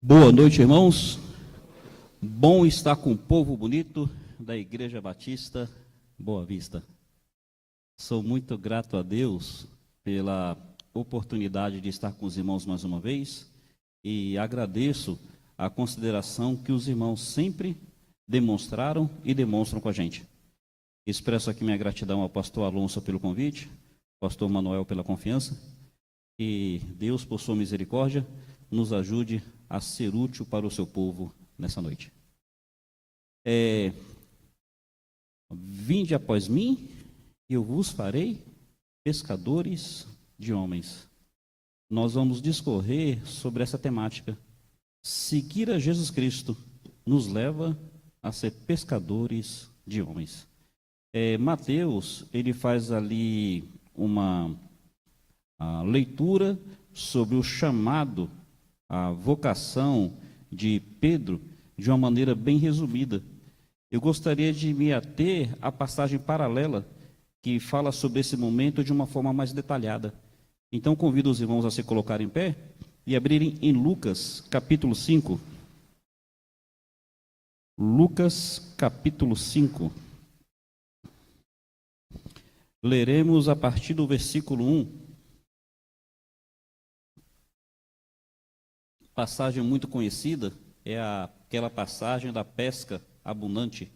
Boa noite, irmãos. Bom estar com o povo bonito da Igreja Batista Boa Vista. Sou muito grato a Deus pela oportunidade de estar com os irmãos mais uma vez e agradeço a consideração que os irmãos sempre demonstraram e demonstram com a gente. Expresso aqui minha gratidão ao pastor Alonso pelo convite, pastor Manuel pela confiança, e Deus, por sua misericórdia, nos ajude a ser útil para o seu povo nessa noite. Vinde após mim, e eu vos farei pescadores de homens. Nós vamos discorrer sobre essa temática. Seguir a Jesus Cristo nos leva a ser pescadores de homens. Mateus, ele faz ali uma leitura sobre o chamado, a vocação de Pedro, de uma maneira bem resumida. Eu gostaria de me ater à passagem paralela, que fala sobre esse momento de uma forma mais detalhada. Então, convido os irmãos a se colocarem em pé e abrirem em Lucas, capítulo 5. Lucas, capítulo 5. Leremos a partir do versículo 1. Passagem muito conhecida, é aquela passagem da pesca abundante.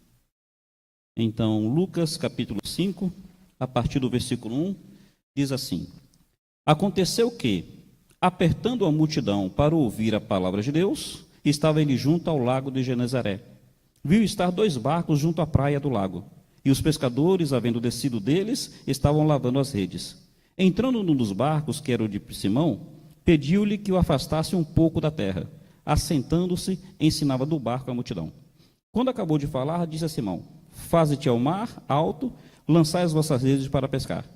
Então, Lucas capítulo 5, a partir do versículo 1, diz assim: Aconteceu que, apertando a multidão para ouvir a palavra de Deus, estava ele junto ao lago de Genezaré. Viu estar 2 barcos junto à praia do lago, e os pescadores, havendo descido deles, estavam lavando as redes. Entrando num dos barcos, que era o de Simão, pediu-lhe que o afastasse um pouco da terra. Assentando-se, ensinava do barco a multidão. Quando acabou de falar, disse a Simão: Faze-te ao mar alto, lançai as vossas redes para pescar.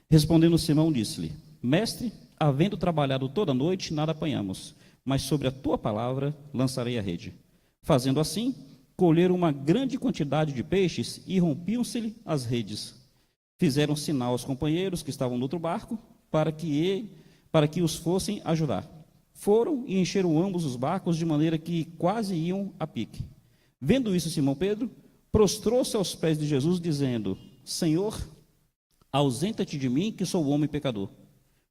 Respondendo Simão, disse-lhe: Mestre, havendo trabalhado toda a noite, nada apanhamos, mas sobre a tua palavra lançarei a rede. Fazendo assim, colheram uma grande quantidade de peixes e rompiam-se-lhe as redes. Fizeram sinal aos companheiros que estavam no outro barco, para que os fossem ajudar. Foram e encheram ambos os barcos, de maneira que quase iam a pique. Vendo isso, Simão Pedro prostrou-se aos pés de Jesus, dizendo: Senhor, ausenta-te de mim, que sou homem pecador.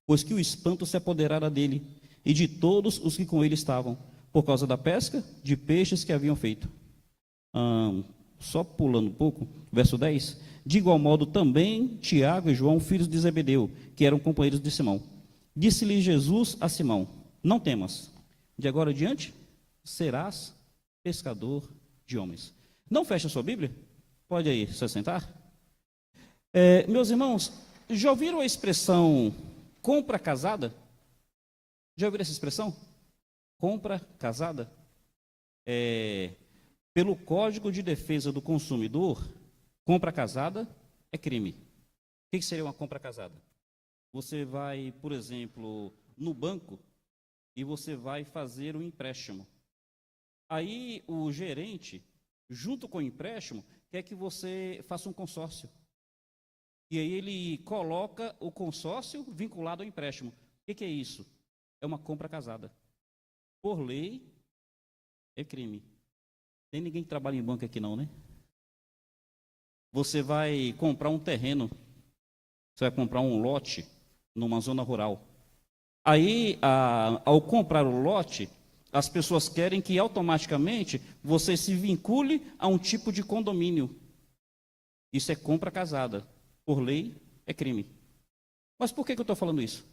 Pois que o espanto se apoderara dele e de todos os que com ele estavam, por causa da pesca de peixes que haviam feito. Só pulando um pouco, verso 10. De igual modo também Tiago e João, filhos de Zebedeu, que eram companheiros de Simão. Disse-lhe Jesus a Simão: Não temas, de agora em diante serás pescador de homens. Não feche a sua Bíblia? Pode aí se sentar. Meus irmãos, já ouviram a expressão compra casada? Já ouviram essa expressão? Compra casada? Pelo Código de Defesa do Consumidor, compra casada é crime. O que seria uma compra casada? Você vai, por exemplo, no banco e você vai fazer um empréstimo. Aí o gerente, junto com o empréstimo, quer que você faça um consórcio. E aí ele coloca o consórcio vinculado ao empréstimo. O que é isso? É uma compra casada. Por lei, é crime. Tem ninguém que trabalha em banco aqui não, né? Você vai comprar um terreno, você vai comprar um lote numa zona rural. Aí, ao comprar o lote, as pessoas querem que automaticamente você se vincule a um tipo de condomínio. Isso é compra casada. Por lei, é crime. Mas por que eu estou falando isso?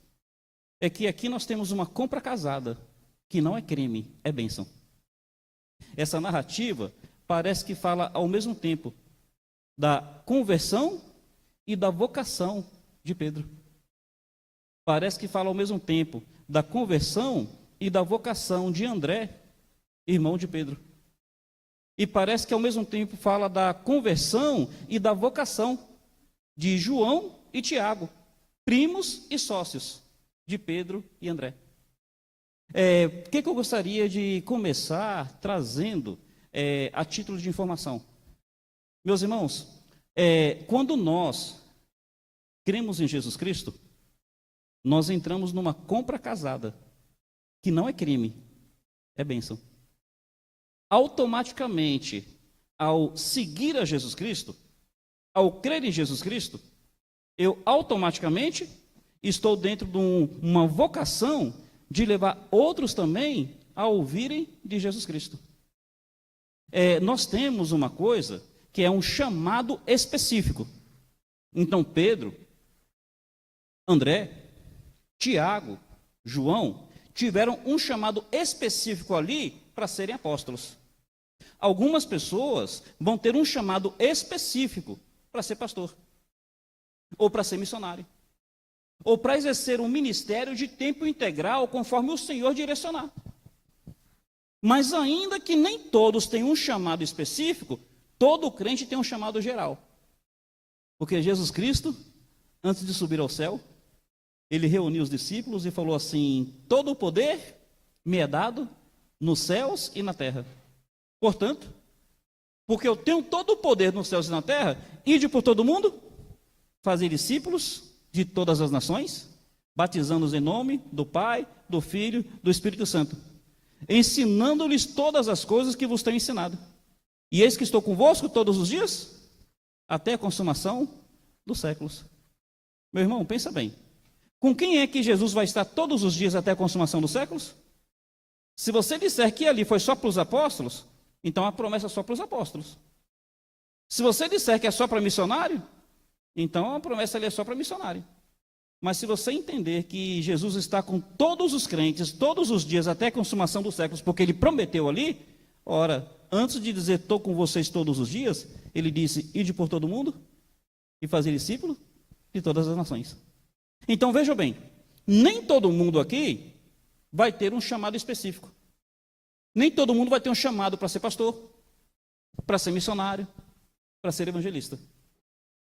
É que aqui nós temos uma compra casada, que não é crime, é bênção. Essa narrativa parece que fala ao mesmo tempo da conversão e da vocação de Pedro. Parece que fala ao mesmo tempo da conversão e da vocação de André, irmão de Pedro. E parece que ao mesmo tempo fala da conversão e da vocação de João e Tiago, primos e sócios de Pedro e André. O que eu gostaria de começar trazendo a título de informação? Meus irmãos, quando nós cremos em Jesus Cristo, nós entramos numa compra casada, que não é crime, é bênção. Automaticamente, ao seguir a Jesus Cristo, ao crer em Jesus Cristo, eu automaticamente estou dentro de uma vocação de levar outros também a ouvirem de Jesus Cristo. Nós temos uma coisa que é um chamado específico. Então, Pedro, André, Tiago, João, tiveram um chamado específico ali para serem apóstolos. Algumas pessoas vão ter um chamado específico para ser pastor, ou para ser missionário, ou para exercer um ministério de tempo integral, conforme o Senhor direcionar. Mas ainda que nem todos tenham um chamado específico, todo crente tem um chamado geral. Porque Jesus Cristo, antes de subir ao céu, ele reuniu os discípulos e falou assim: todo o poder me é dado nos céus e na terra. Portanto, porque eu tenho todo o poder nos céus e na terra, ide por todo mundo, fazer discípulos de todas as nações, batizando-os em nome do Pai, do Filho, do Espírito Santo, ensinando-lhes todas as coisas que vos tenho ensinado. E eis que estou convosco todos os dias, até a consumação dos séculos. Meu irmão, pensa bem. Com quem é que Jesus vai estar todos os dias até a consumação dos séculos? Se você disser que ali foi só para os apóstolos, então a promessa é só para os apóstolos. Se você disser que é só para missionário, então a promessa ali é só para missionário. Mas se você entender que Jesus está com todos os crentes, todos os dias, até a consumação dos séculos, porque ele prometeu ali, ora, antes de dizer estou com vocês todos os dias, ele disse, ide por todo mundo e fazer discípulo de todas as nações. Então veja bem, nem todo mundo aqui vai ter um chamado específico. Nem todo mundo vai ter um chamado para ser pastor, para ser missionário, para ser evangelista.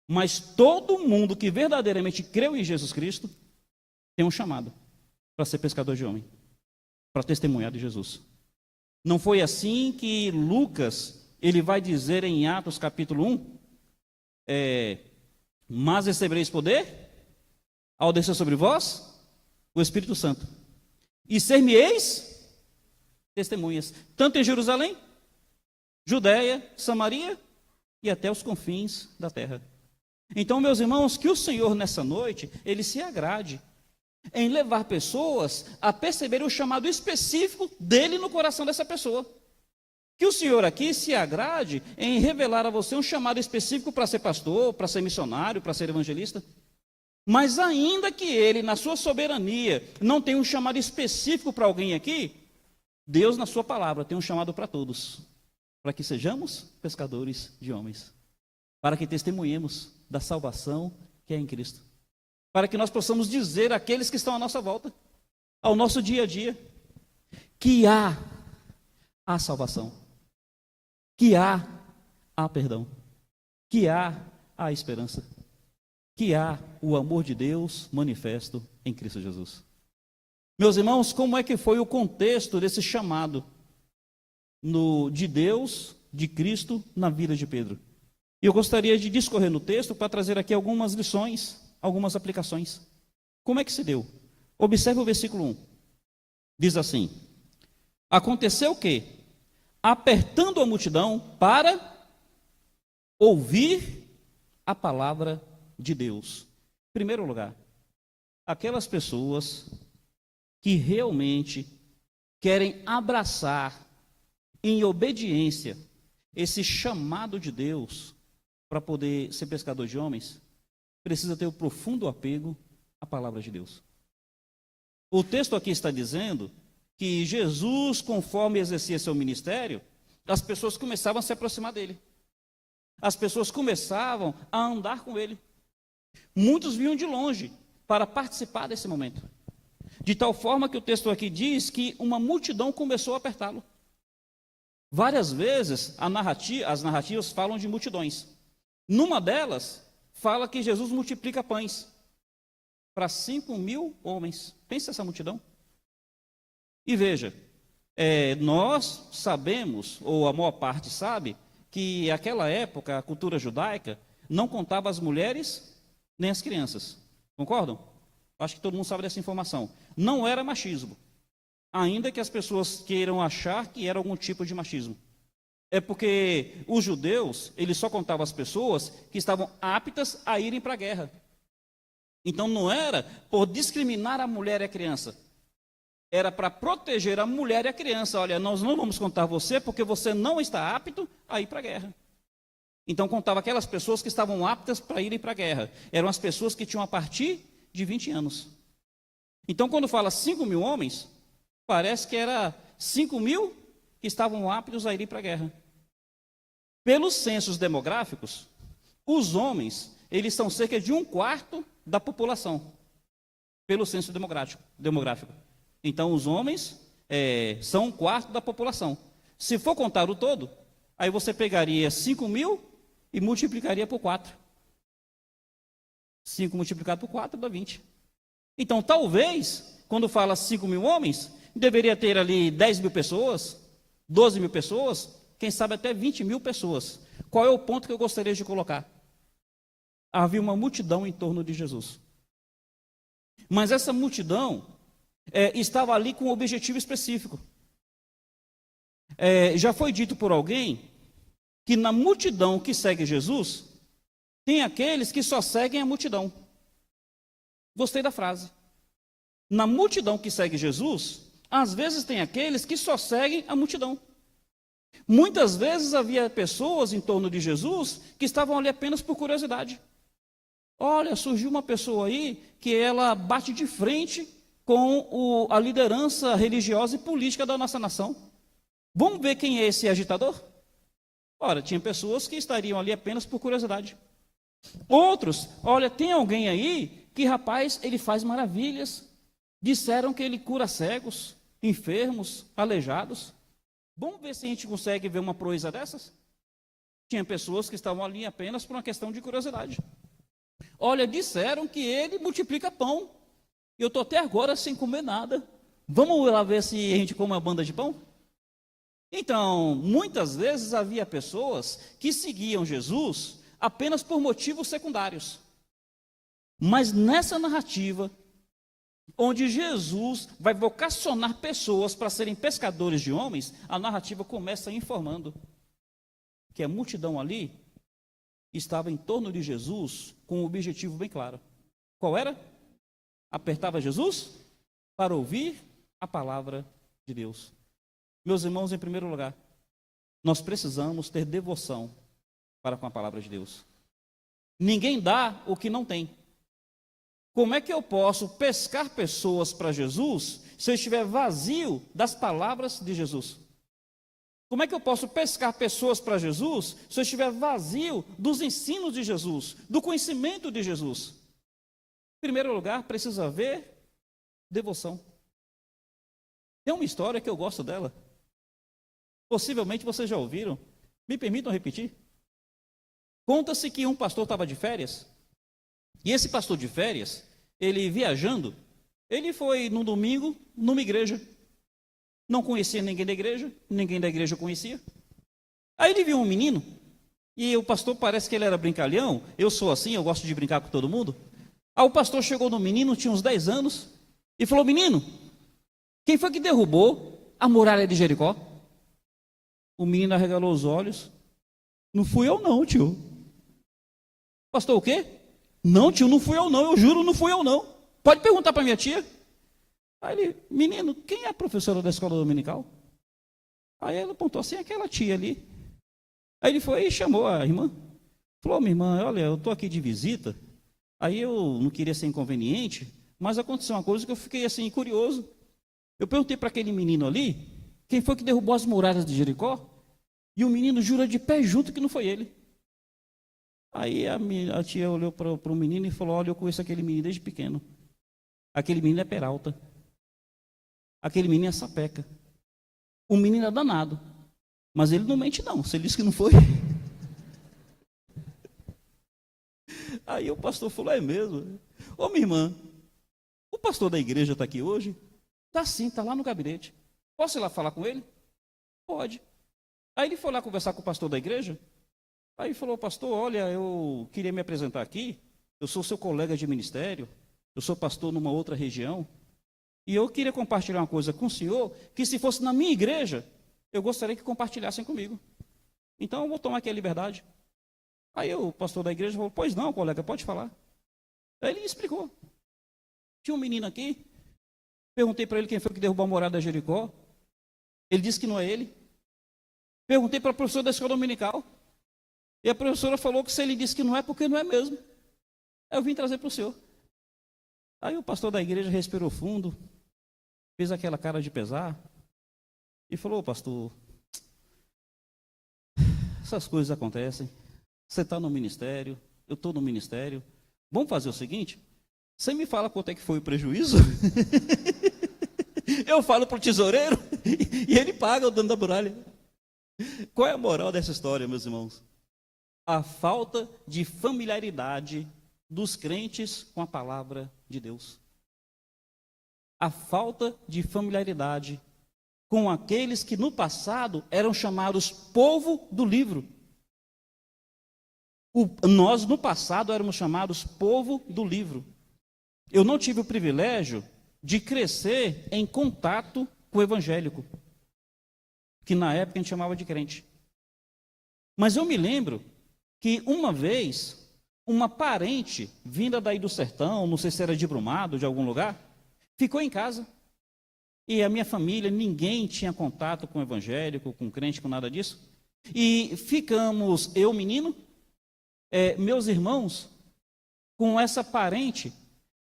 Mas todo mundo que verdadeiramente creu em Jesus Cristo tem um chamado para ser pescador de homem, para testemunhar de Jesus. Não foi assim que Lucas, ele vai dizer em Atos capítulo 1, mas recebereis poder ao descer sobre vós o Espírito Santo, e ser-me-eis testemunhas, tanto em Jerusalém, Judeia, Samaria e até os confins da terra. Então, meus irmãos, que o Senhor nessa noite, ele se agrade em levar pessoas a perceberem o chamado específico dele no coração dessa pessoa. Que o Senhor aqui se agrade em revelar a você um chamado específico para ser pastor, para ser missionário, para ser evangelista. Mas ainda que ele, na sua soberania, não tenha um chamado específico para alguém aqui, Deus, na sua palavra, tem um chamado para todos, para que sejamos pescadores de homens, para que testemunhemos da salvação que é em Cristo, para que nós possamos dizer àqueles que estão à nossa volta, ao nosso dia a dia, que há a salvação, que há perdão, que há a esperança, que há o amor de Deus manifesto em Cristo Jesus. Meus irmãos, como é que foi o contexto desse chamado de Deus, de Cristo, na vida de Pedro? E eu gostaria de discorrer no texto para trazer aqui algumas lições, algumas aplicações. Como é que se deu? Observe o versículo 1. Diz assim: aconteceu que, apertando a multidão para ouvir a palavra de Deus. Em primeiro lugar, aquelas pessoas que realmente querem abraçar em obediência esse chamado de Deus para poder ser pescador de homens, precisa ter um profundo apego à palavra de Deus. O texto aqui está dizendo que Jesus, conforme exercia seu ministério, as pessoas começavam a se aproximar dele. As pessoas começavam a andar com ele. Muitos vinham de longe para participar desse momento. De tal forma que o texto aqui diz que uma multidão começou a apertá-lo. Várias vezes as narrativas falam de multidões. Numa delas, fala que Jesus multiplica pães para 5.000 homens. Pensa essa multidão. E veja, nós sabemos, ou a maior parte sabe, que naquela época a cultura judaica não contava as mulheres nem as crianças. Concordam? Acho que todo mundo sabe dessa informação. Não era machismo. ainda que as pessoas queiram achar que era algum tipo de machismo. É porque os judeus, eles só contavam as pessoas que estavam aptas a irem para a guerra. Então não era por discriminar a mulher e a criança. Era para proteger a mulher e a criança. Olha, nós não vamos contar você porque você não está apto a ir para a guerra. Então contava aquelas pessoas que estavam aptas para irem para a guerra. Eram as pessoas que tinham a partir de 20 anos. Então quando fala 5.000 homens, parece que era 5.000 que estavam aptos a ir para a guerra. Pelos censos demográficos, os homens, eles são cerca de 1/4 da população. Pelo censo demográfico. Então os homens são 1/4 da população. Se for contar o todo, aí você pegaria 5.000 e multiplicaria por 4. 5 multiplicado por 4 dá 20. Então talvez, quando fala 5.000 homens, deveria ter ali 10.000 pessoas, 12.000 pessoas, quem sabe até 20.000 pessoas. Qual é o ponto que eu gostaria de colocar? Havia uma multidão em torno de Jesus. Mas essa multidão estava ali com um objetivo específico. Já foi dito por alguém que na multidão que segue Jesus, tem aqueles que só seguem a multidão. Gostei da frase. Na multidão que segue Jesus, às vezes tem aqueles que só seguem a multidão. Muitas vezes havia pessoas em torno de Jesus que estavam ali apenas por curiosidade. Olha, surgiu uma pessoa aí que ela bate de frente com a liderança religiosa e política da nossa nação. Vamos ver quem é esse agitador? Ora, tinha pessoas que estariam ali apenas por curiosidade. Outros, olha, tem alguém aí que, rapaz, ele faz maravilhas. Disseram que ele cura cegos, enfermos, aleijados. Vamos ver se a gente consegue ver uma proeza dessas? Tinha pessoas que estavam ali apenas por uma questão de curiosidade. Olha, disseram que ele multiplica pão. Eu estou até agora sem comer nada. Vamos lá ver se a gente come uma banda de pão? Então, muitas vezes havia pessoas que seguiam Jesus apenas por motivos secundários. Mas nessa narrativa, onde Jesus vai vocacionar pessoas para serem pescadores de homens, a narrativa começa informando que a multidão ali estava em torno de Jesus com um objetivo bem claro. Qual era? Apertava Jesus para ouvir a palavra de Deus. Meus irmãos, em primeiro lugar, nós precisamos ter devoção para com a palavra de Deus. Ninguém dá o que não tem. Como é que eu posso pescar pessoas para Jesus se eu estiver vazio das palavras de Jesus? Como é que eu posso pescar pessoas para Jesus se eu estiver vazio dos ensinos de Jesus, do conhecimento de Jesus? Em primeiro lugar, precisa haver devoção. Tem uma história que eu gosto dela. Possivelmente vocês já ouviram. Me permitam repetir? Conta-se que um pastor estava de férias, e esse pastor de férias, ele viajando, ele foi num domingo numa igreja. Não conhecia ninguém da igreja, ninguém da igreja conhecia. Aí ele viu um menino, e o pastor parece que ele era brincalhão. Eu sou assim, eu gosto de brincar com todo mundo. Aí o pastor chegou no menino, tinha uns 10 anos, e falou: menino, quem foi que derrubou a muralha de Jericó? O menino arregalou os olhos. Não fui eu não, tio. Pastor, o quê? Não, tio, não fui eu não, eu juro, não fui eu não. Pode perguntar para minha tia. Aí ele: menino, quem é a professora da escola dominical? Aí ela apontou assim: aquela tia ali. Aí ele foi e chamou a irmã. Falou: minha irmã, olha, eu estou aqui de visita. Aí eu não queria ser inconveniente, mas aconteceu uma coisa que eu fiquei assim curioso. Eu perguntei para aquele menino ali, quem foi que derrubou as muralhas de Jericó? E o menino jura de pé junto que não foi ele. Aí a tia olhou para o menino e falou: olha, eu conheço aquele menino desde pequeno. Aquele menino é Peralta. Aquele menino é Sapeca. O menino é danado. Mas ele não mente não, se ele disse que não foi. Aí o pastor falou: é mesmo? Ô minha irmã, o pastor da igreja está aqui hoje? Está sim, está lá no gabinete. Posso ir lá falar com ele? Pode. Aí ele foi lá conversar com o pastor da igreja. Aí falou: pastor, olha, eu queria me apresentar aqui. Eu sou seu colega de ministério. Eu sou pastor numa outra região. E eu queria compartilhar uma coisa com o senhor, que se fosse na minha igreja, eu gostaria que compartilhassem comigo. Então eu vou tomar aqui a liberdade. Aí o pastor da igreja falou, pois não, colega, pode falar. Aí ele explicou. Tinha um menino aqui, perguntei para ele quem foi que derrubou a muralha de Jericó. Ele disse que não é ele. Perguntei para a professora da escola dominical. E a professora falou que se ele disse que não é, porque não é mesmo. Aí eu vim trazer para o senhor. Aí o pastor da igreja respirou fundo, fez aquela cara de pesar e falou, pastor, essas coisas acontecem. Você está no ministério, eu estou no ministério. Vamos fazer o seguinte? Você me fala quanto é que foi o prejuízo? Eu falo para o tesoureiro e ele paga o dono da muralha. Qual é a moral dessa história, meus irmãos? A falta de familiaridade dos crentes com a palavra de Deus. A falta de familiaridade com aqueles que no passado eram chamados povo do livro. Nós no passado éramos chamados povo do livro. Eu não tive o privilégio de crescer em contato com o evangélico, que na época a gente chamava de crente. Mas eu me lembro que uma vez, uma parente vinda daí do sertão, não sei se era de Brumado, de algum lugar, ficou em casa. E a minha família, ninguém tinha contato com o evangélico, com crente, com nada disso. E ficamos, eu menino, meus irmãos, com essa parente,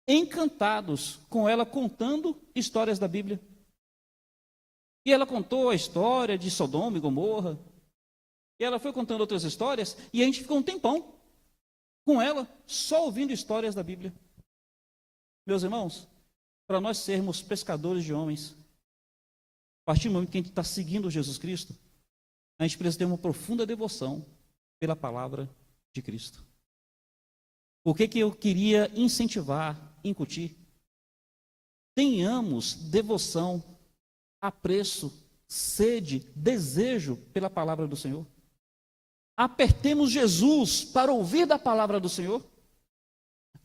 encantados com ela contando histórias da Bíblia. E ela contou a história de Sodoma e Gomorra. E ela foi contando outras histórias, e a gente ficou um tempão com ela, só ouvindo histórias da Bíblia. Meus irmãos, para nós sermos pescadores de homens, a partir do momento que a gente está seguindo Jesus Cristo, a gente precisa ter uma profunda devoção pela palavra de Cristo. O que eu queria incentivar, incutir? Tenhamos devoção, apreço, sede, desejo pela palavra do Senhor. Apertemos Jesus para ouvir da palavra do Senhor.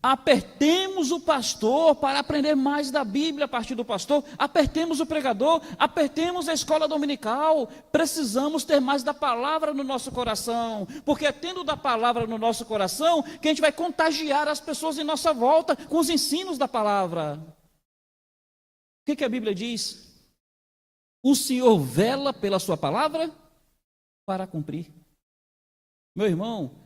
Apertemos o pastor para aprender mais da Bíblia a partir do pastor. Apertemos o pregador, apertemos a escola dominical. Precisamos ter mais da palavra no nosso coração, porque é tendo da palavra no nosso coração que a gente vai contagiar as pessoas em nossa volta com os ensinos da palavra. O que a Bíblia diz? O Senhor vela pela sua palavra para cumprir. Meu irmão,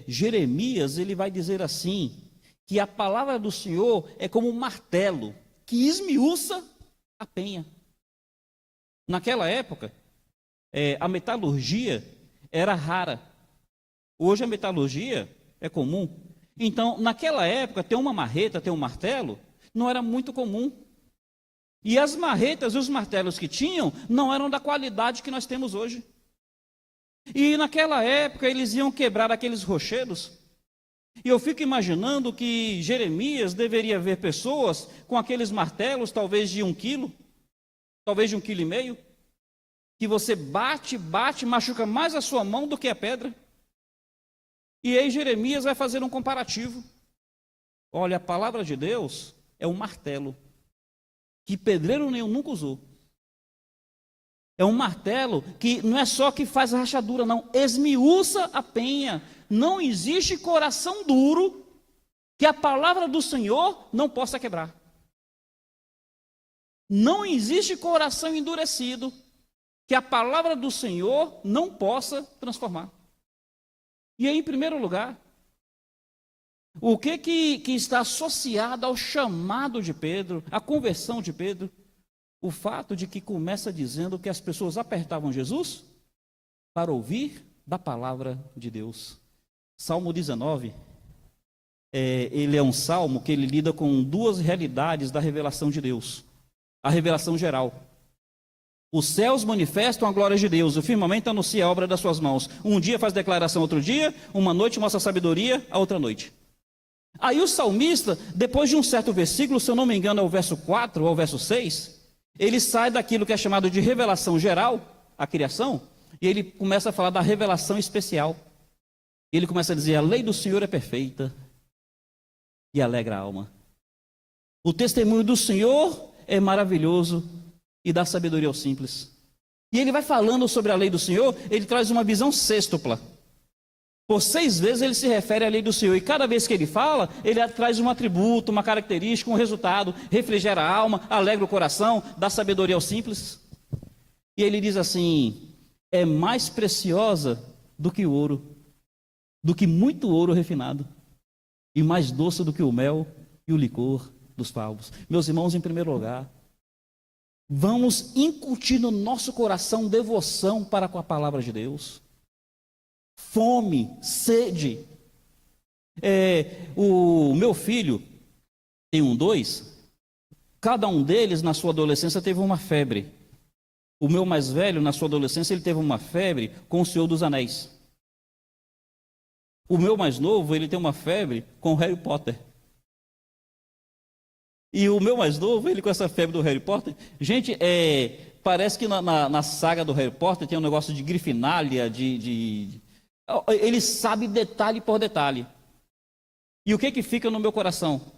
Jeremias, ele vai dizer assim, que a palavra do Senhor é como um martelo, que esmiuça a penha. Naquela época, a metalurgia era rara. Hoje a metalurgia é comum. Então, naquela época, ter uma marreta, ter um martelo, não era muito comum. E as marretas e os martelos que tinham, não eram da qualidade que nós temos hoje. E naquela época eles iam quebrar aqueles rochedos. E eu fico imaginando que Jeremias deveria ver pessoas com aqueles martelos, talvez de 1 quilo, talvez de 1,5 quilo, que você bate, machuca mais a sua mão do que a pedra. E aí Jeremias vai fazer um comparativo. Olha, a palavra de Deus é um martelo, que pedreiro nenhum nunca usou. É um martelo que não é só que faz a rachadura, não. Esmiuça a penha. Não existe coração duro que a palavra do Senhor não possa quebrar. Não existe coração endurecido que a palavra do Senhor não possa transformar. E aí, em primeiro lugar, o que está associado ao chamado de Pedro, à conversão de Pedro? O fato de que começa dizendo que as pessoas apertavam Jesus para ouvir da palavra de Deus. Salmo 19, ele é um salmo que ele lida com duas realidades da revelação de Deus. A revelação geral. Os céus manifestam a glória de Deus, o firmamento anuncia a obra das suas mãos. Um dia faz declaração, outro dia, uma noite mostra sabedoria, a outra noite. Aí o salmista, depois de um certo versículo, se eu não me engano é o verso 4 ou o verso 6, ele sai daquilo que é chamado de revelação geral, a criação, e ele começa a falar da revelação especial. Ele começa a dizer, a lei do Senhor é perfeita e alegra a alma. O testemunho do Senhor é maravilhoso e dá sabedoria aos simples. E ele vai falando sobre a lei do Senhor, ele traz uma visão sêxtupla. Por 6 vezes ele se refere à lei do Senhor, e cada vez que ele fala, ele traz um atributo, uma característica, um resultado, refrigera a alma, alegra o coração, dá sabedoria aos simples. E ele diz assim: é mais preciosa do que o ouro, do que muito ouro refinado, e mais doce do que o mel e o licor dos favos. Meus irmãos, em primeiro lugar, vamos incutir no nosso coração devoção para com a palavra de Deus. Fome, sede. O meu filho tem 2, cada um deles na sua adolescência teve uma febre. O meu mais velho, na sua adolescência, ele teve uma febre com o Senhor dos Anéis. O meu mais novo, ele tem uma febre com o Harry Potter. E o meu mais novo, ele com essa febre do Harry Potter. Gente, parece que na saga do Harry Potter tem um negócio de grifinalha, ele sabe detalhe por detalhe. E o que fica no meu coração?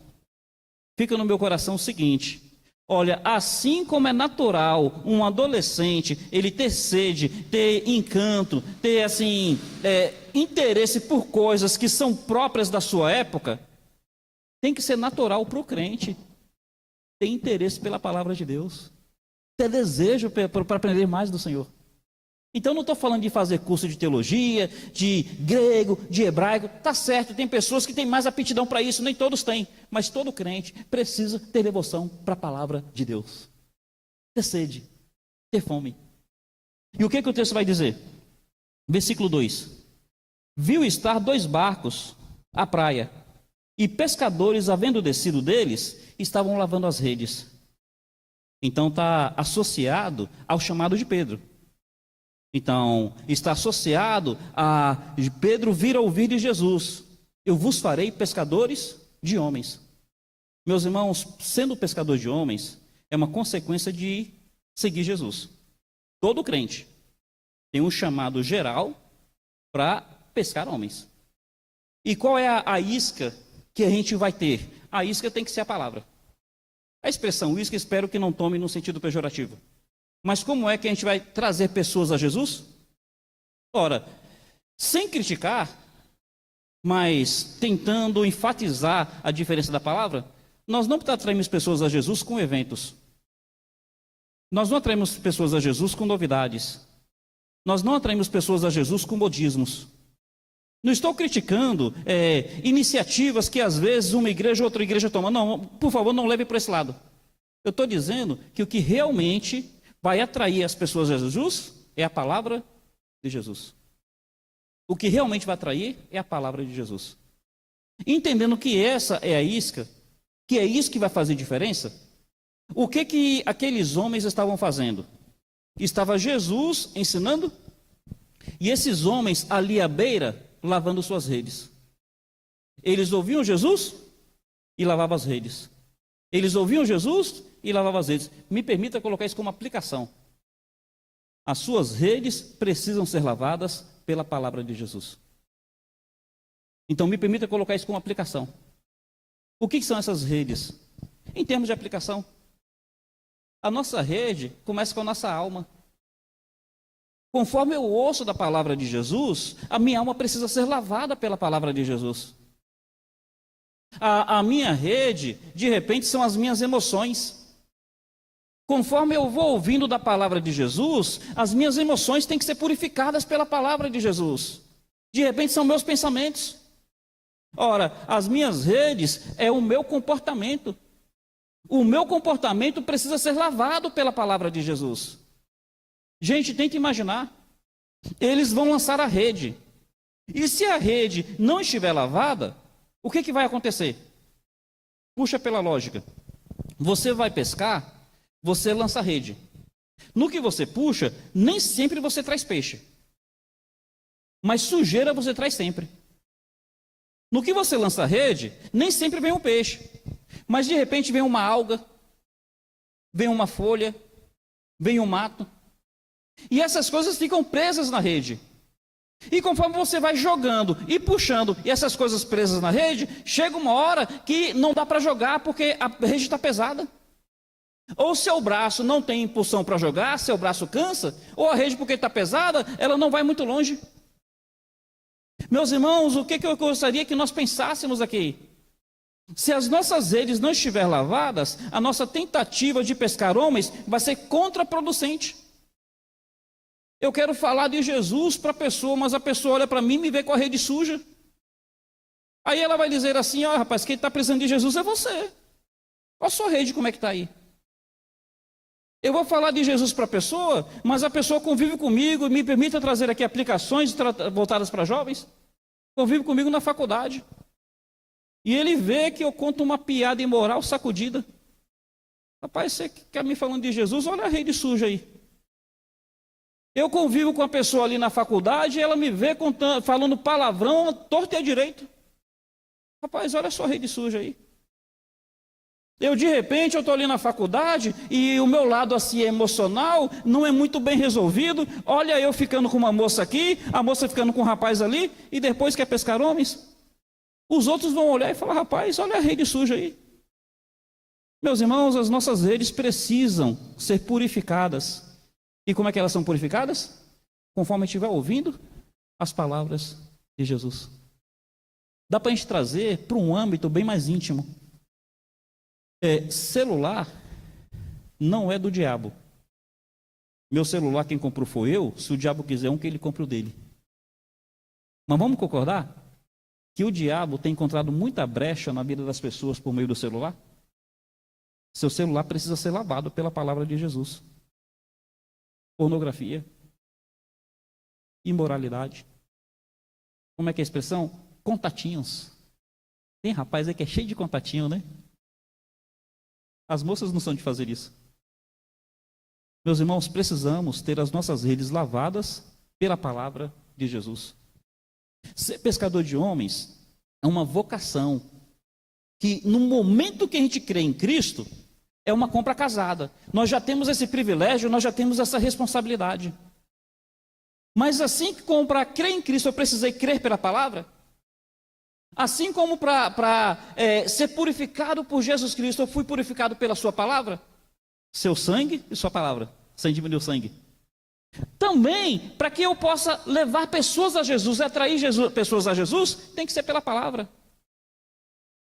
Fica no meu coração o seguinte: olha, assim como é natural um adolescente ele ter sede, ter encanto, ter assim interesse por coisas que são próprias da sua época, tem que ser natural para o crente ter interesse pela palavra de Deus, ter desejo para aprender mais do Senhor. Então não estou falando de fazer curso de teologia, de grego, de hebraico. Tá certo, tem pessoas que têm mais aptidão para isso, nem todos têm, mas todo crente precisa ter devoção para a palavra de Deus, ter sede, ter fome. E o que o texto vai dizer? Versículo 2: viu estar 2 barcos à praia, e pescadores, havendo descido deles, estavam lavando as redes. Então está associado ao chamado de Pedro. Então, está associado a Pedro vir a ouvir de Jesus: eu vos farei pescadores de homens. Meus irmãos, sendo pescador de homens, é uma consequência de seguir Jesus. Todo crente tem um chamado geral para pescar homens. E qual é a isca que a gente vai ter? A isca tem que ser a palavra. A expressão isca, espero que não tome no sentido pejorativo. Mas como é que a gente vai trazer pessoas a Jesus? Ora, sem criticar, mas tentando enfatizar a diferença da palavra, nós não atraímos pessoas a Jesus com eventos. Nós não atraímos pessoas a Jesus com novidades. Nós não atraímos pessoas a Jesus com modismos. Não estou criticando iniciativas que às vezes uma igreja ou outra igreja toma. Não, por favor, não leve para esse lado. Eu estou dizendo que o que realmente vai atrair as pessoas a Jesus é a palavra de Jesus. O que realmente vai atrair é a palavra de Jesus. Entendendo que essa é a isca, que é isso que vai fazer diferença, o que aqueles homens estavam fazendo? Estava Jesus ensinando, e esses homens ali à beira lavando suas redes. Eles ouviam Jesus e lavavam as redes. Eles ouviam Jesus e lavavam as redes. Me permita colocar isso como aplicação. As suas redes precisam ser lavadas pela palavra de Jesus. Então me permita colocar isso como aplicação. O que são essas redes? Em termos de aplicação, a nossa rede começa com a nossa alma. Conforme eu ouço da palavra de Jesus, a minha alma precisa ser lavada pela palavra de Jesus. A minha rede, de repente, são as minhas emoções. Conforme eu vou ouvindo da palavra de Jesus, as minhas emoções têm que ser purificadas pela palavra de Jesus. De repente, são meus pensamentos. Ora, as minhas redes é o meu comportamento. O meu comportamento precisa ser lavado pela palavra de Jesus. Gente, tenta imaginar. Eles vão lançar a rede. E se a rede não estiver lavada, o que vai acontecer? Puxa pela lógica. Você vai pescar, você lança a rede. No que você puxa, nem sempre você traz peixe. Mas sujeira você traz sempre. No que você lança a rede, nem sempre vem um peixe. Mas de repente vem uma alga, vem uma folha, vem um mato. E essas coisas ficam presas na rede. E conforme você vai jogando e puxando, e essas coisas presas na rede, chega uma hora que não dá para jogar porque a rede está pesada. Ou seu braço não tem impulsão para jogar, seu braço cansa, ou a rede, porque está pesada, ela não vai muito longe. Meus irmãos, o que eu gostaria que nós pensássemos aqui? Se as nossas redes não estiverem lavadas, a nossa tentativa de pescar homens vai ser contraproducente. Eu quero falar de Jesus para a pessoa, mas a pessoa olha para mim e me vê com a rede suja. Aí ela vai dizer assim: ó, rapaz, quem está precisando de Jesus é você. Olha a sua rede, como é que está aí? Eu vou falar de Jesus para a pessoa, mas a pessoa convive comigo, me permita trazer aqui aplicações voltadas para jovens, convive comigo na faculdade. E ele vê que eu conto uma piada imoral sacudida. Rapaz, você quer me falando de Jesus? Olha a rede suja aí. Eu convivo com a pessoa ali na faculdade e ela me vê falando palavrão, torto e à direito. Rapaz, olha a sua rede suja aí. De repente, eu estou ali na faculdade e o meu lado assim emocional não é muito bem resolvido. Olha eu ficando com uma moça aqui, a moça ficando com um rapaz ali, e depois quer pescar homens. Os outros vão olhar e falar: rapaz, olha a rede suja aí. Meus irmãos, as nossas redes precisam ser purificadas. E como é que elas são purificadas? Conforme a gente estiver ouvindo as palavras de Jesus. Dá para a gente trazer para um âmbito bem mais íntimo. Celular não é do diabo. Meu celular quem comprou foi eu. Se o diabo quiser um, que ele compre o dele. Mas vamos concordar que o diabo tem encontrado muita brecha na vida das pessoas por meio do celular? Seu celular precisa ser lavado pela palavra de Jesus. Pornografia, imoralidade. Como é que é a expressão? Contatinhos. Tem rapaz aí que é cheio de contatinho, né? As moças não são de fazer isso. Meus irmãos, precisamos ter as nossas redes lavadas pela palavra de Jesus. Ser pescador de homens é uma vocação que, no momento que a gente crê em Cristo, é uma compra casada. Nós já temos esse privilégio, nós já temos essa responsabilidade. Mas assim como para crer em Cristo eu precisei crer pela palavra, assim como para ser purificado por Jesus Cristo eu fui purificado pela sua palavra, seu sangue e sua palavra, sem diminuir o sangue. Também, para que eu possa levar pessoas a Jesus, atrair pessoas a Jesus, tem que ser pela palavra.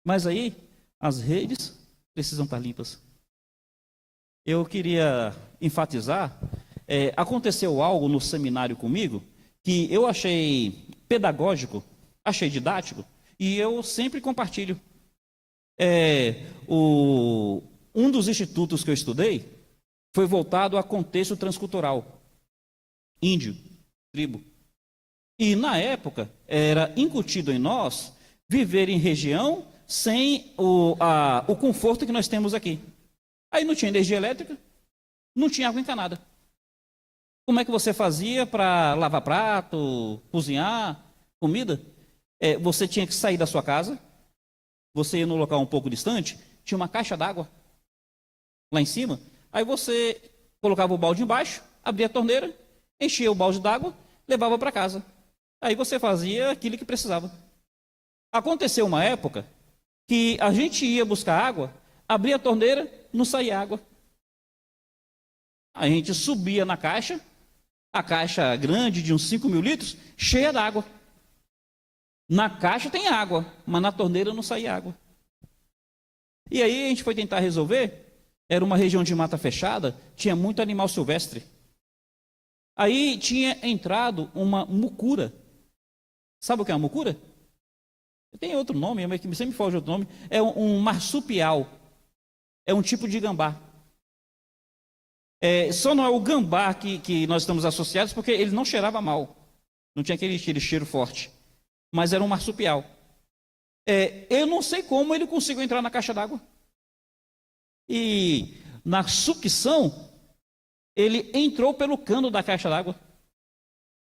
Mas aí, as redes precisam estar limpas. Eu queria enfatizar, aconteceu algo no seminário comigo, que eu achei pedagógico, achei didático, e eu sempre compartilho. Um dos institutos que eu estudei foi voltado a contexto transcultural. Índio, tribo. E na época era incutido em nós viver em região sem o conforto que nós temos aqui. Aí não tinha energia elétrica, não tinha água encanada. Como é que você fazia para lavar prato, cozinhar, comida? Você tinha que sair da sua casa, você ia num local um pouco distante, tinha uma caixa d'água lá em cima, aí você colocava o balde embaixo, abria a torneira, enchia o balde d'água, levava para casa. Aí você fazia aquilo que precisava. Aconteceu uma época que a gente ia buscar água, abria a torneira, não saía água. A gente subia na caixa, a caixa grande de uns 5.000 litros, cheia d'água. Na caixa tem água, mas na torneira não saía água. E aí a gente foi tentar resolver, era uma região de mata fechada, tinha muito animal silvestre. Aí tinha entrado uma mucura. Sabe o que é uma mucura? Tem outro nome, mas que sempre me foge outro nome. É um marsupial. É um tipo de gambá. Só não é o gambá que nós estamos associados, porque ele não cheirava mal. Não tinha aquele cheiro forte. Mas era um marsupial. Eu não sei como ele conseguiu entrar na caixa d'água. E na sucção, ele entrou pelo cano da caixa d'água.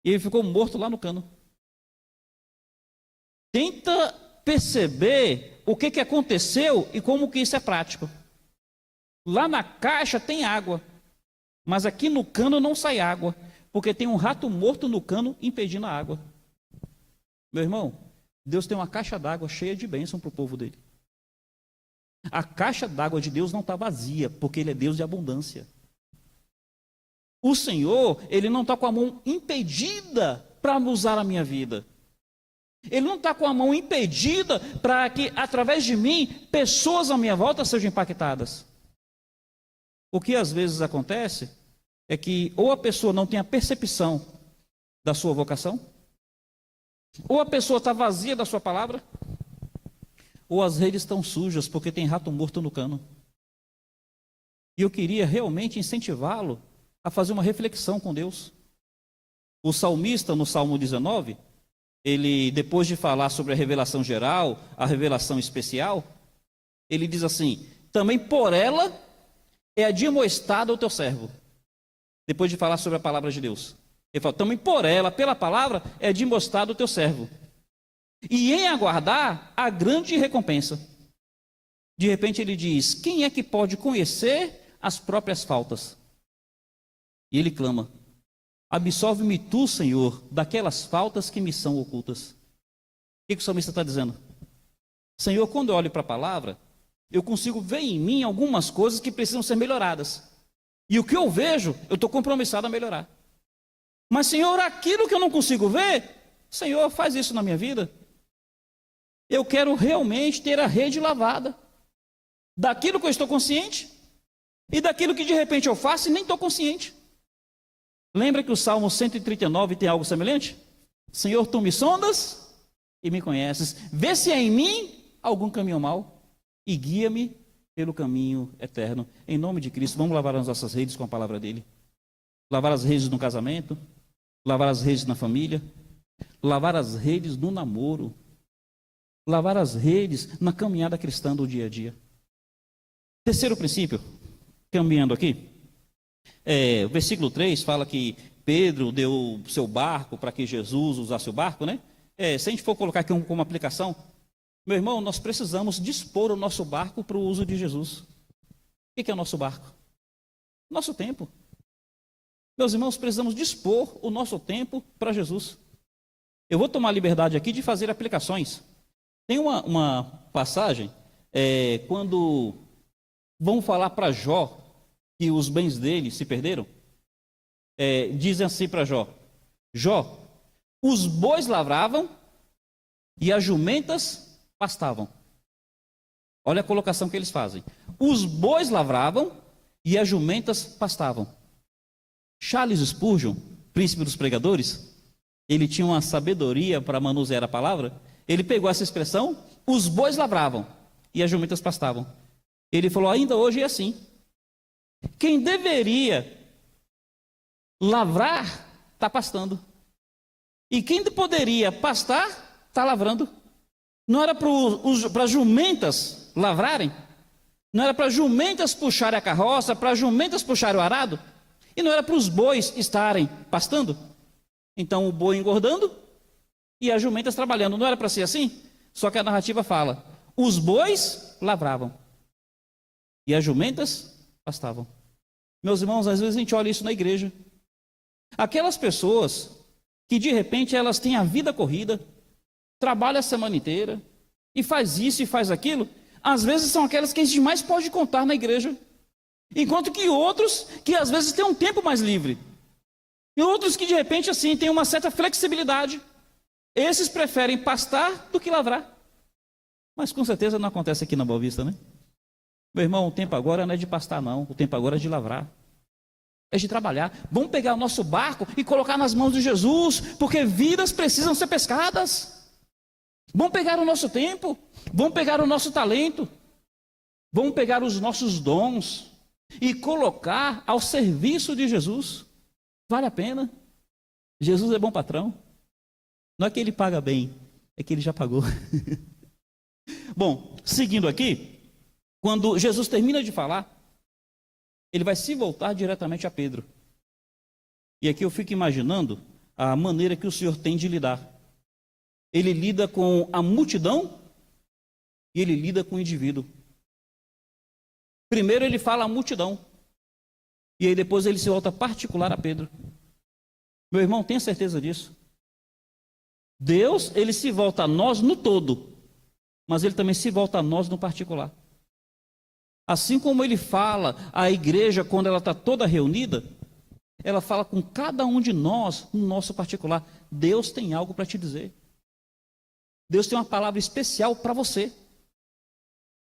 E ele ficou morto lá no cano. Tenta perceber o que aconteceu e como que isso é prático. Lá na caixa tem água, mas aqui no cano não sai água. porque tem um rato morto no cano impedindo a água. Meu irmão, Deus tem uma caixa d'água cheia de bênção para o povo dele. A caixa d'água de Deus não está vazia, porque Ele é Deus de abundância. O Senhor, Ele não está com a mão impedida para usar a minha vida. Ele não está com a mão impedida para que, através de mim, pessoas à minha volta sejam impactadas. O que às vezes acontece é que ou a pessoa não tem a percepção da sua vocação, ou a pessoa está vazia da sua palavra, ou as redes estão sujas porque tem rato morto no cano. E eu queria realmente incentivá-lo a fazer uma reflexão com Deus. O salmista, no Salmo 19, ele, depois de falar sobre a revelação geral, a revelação especial, ele diz assim: também por ela é admoestado o teu servo. Depois de falar sobre a palavra de Deus, ele fala: também por ela, pela palavra, é admoestado o teu servo, e em aguardar a grande recompensa. De repente ele diz: quem é que pode conhecer as próprias faltas? E ele clama: absolve-me tu, Senhor, daquelas faltas que me são ocultas. O que o salmista está dizendo? Senhor, quando eu olho para a palavra, eu consigo ver em mim algumas coisas que precisam ser melhoradas. E o que eu vejo, eu estou compromissado a melhorar. Mas, Senhor, aquilo que eu não consigo ver, Senhor, faz isso na minha vida. Eu quero realmente ter a rede lavada daquilo que eu estou consciente e daquilo que de repente eu faço e nem estou consciente. Lembra que o Salmo 139 tem algo semelhante? Senhor, tu me sondas e me conheces. Vê se há em mim algum caminho mau e guia-me pelo caminho eterno. Em nome de Cristo, vamos lavar as nossas redes com a palavra dele. Lavar as redes no casamento, lavar as redes na família, lavar as redes no namoro, lavar as redes na caminhada cristã do dia a dia. Terceiro princípio, caminhando aqui. O versículo 3 fala que Pedro deu seu barco para que Jesus usasse o barco, né? Se a gente for colocar aqui como aplicação, meu irmão, nós precisamos dispor o nosso barco para o uso de Jesus. O que é o nosso barco? Nosso tempo. Meus irmãos, precisamos dispor o nosso tempo para Jesus. Eu vou tomar a liberdade aqui de fazer aplicações. Tem uma passagem, quando vão falar para Jó que os bens dele se perderam, dizem assim para Jó: Jó, os bois lavravam e as jumentas pastavam. Olha a colocação que eles fazem: os bois lavravam e as jumentas pastavam. Charles Spurgeon, príncipe dos pregadores, ele tinha uma sabedoria para manusear a palavra. Ele pegou essa expressão: os bois lavravam e as jumentas pastavam. Ele falou: ainda hoje é assim. Quem deveria lavrar está pastando, e quem poderia pastar está lavrando. Não era para as jumentas lavrarem, não era para as jumentas puxarem a carroça, para as jumentas puxarem o arado, e não era para os bois estarem pastando. Então o boi engordando e as jumentas trabalhando. Não era para ser assim? Só que a narrativa fala: os bois lavravam e as jumentas pastavam. Meus irmãos, às vezes a gente olha isso na igreja. Aquelas pessoas que de repente elas têm a vida corrida, trabalham a semana inteira e faz isso e faz aquilo, às vezes são aquelas que a gente mais pode contar na igreja. Enquanto que outros que às vezes têm um tempo mais livre. E outros que de repente assim têm uma certa flexibilidade. Esses preferem pastar do que lavrar. Mas com certeza não acontece aqui na Boa Vista, né? Meu irmão, o tempo agora não é de pastar não, o tempo agora é de lavrar. É de trabalhar. Vamos pegar o nosso barco e colocar nas mãos de Jesus, porque vidas precisam ser pescadas. Vamos pegar o nosso tempo, vamos pegar o nosso talento, vamos pegar os nossos dons e colocar ao serviço de Jesus. Vale a pena. Jesus é bom patrão. Não é que ele paga bem, é que ele já pagou. Bom, seguindo aqui, quando Jesus termina de falar, ele vai se voltar diretamente a Pedro. E aqui eu fico imaginando a maneira que o Senhor tem de lidar. Ele lida com a multidão e ele lida com o indivíduo. Primeiro ele fala à multidão, e aí depois ele se volta particular a Pedro. Meu irmão, tenha certeza disso. Deus, ele se volta a nós no todo, mas ele também se volta a nós no particular. Assim como ele fala à igreja quando ela está toda reunida, ela fala com cada um de nós no nosso particular. Deus tem algo para te dizer. Deus tem uma palavra especial para você.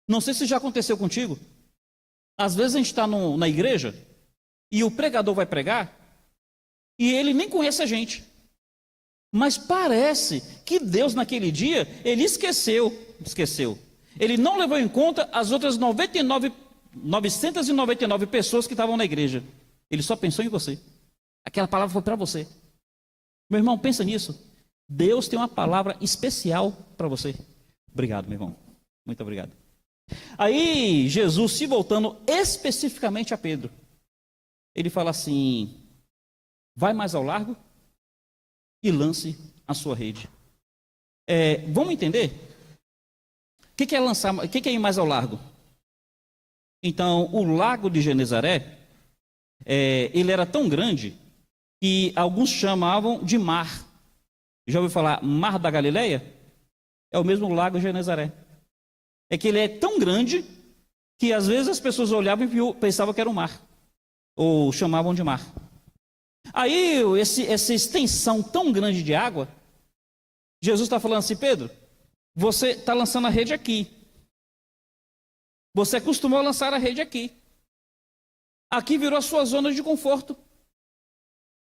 Não sei se já aconteceu contigo. Às vezes a gente está na igreja e o pregador vai pregar e ele nem conhece a gente. Mas parece que Deus naquele dia, ele esqueceu. Ele não levou em conta as outras 999 pessoas que estavam na igreja. Ele só pensou em você. Aquela palavra foi para você. Meu irmão, pensa nisso. Deus tem uma palavra especial para você. Obrigado, meu irmão. Muito obrigado. Aí, Jesus, se voltando especificamente a Pedro, ele fala assim: vai mais ao largo e lance a sua rede. Vamos entender? O que é lançar? O que é ir mais ao largo? Então, o lago de Genezaré, ele era tão grande que alguns chamavam de mar. Já ouviu falar Mar da Galileia? É o mesmo lago de Genezaré. É que ele é tão grande que às vezes as pessoas olhavam e pensavam que era um mar, ou chamavam de mar. Aí, essa extensão tão grande de água, Jesus está falando assim: Pedro, você está lançando a rede aqui. Você acostumou a lançar a rede aqui. Aqui virou a sua zona de conforto.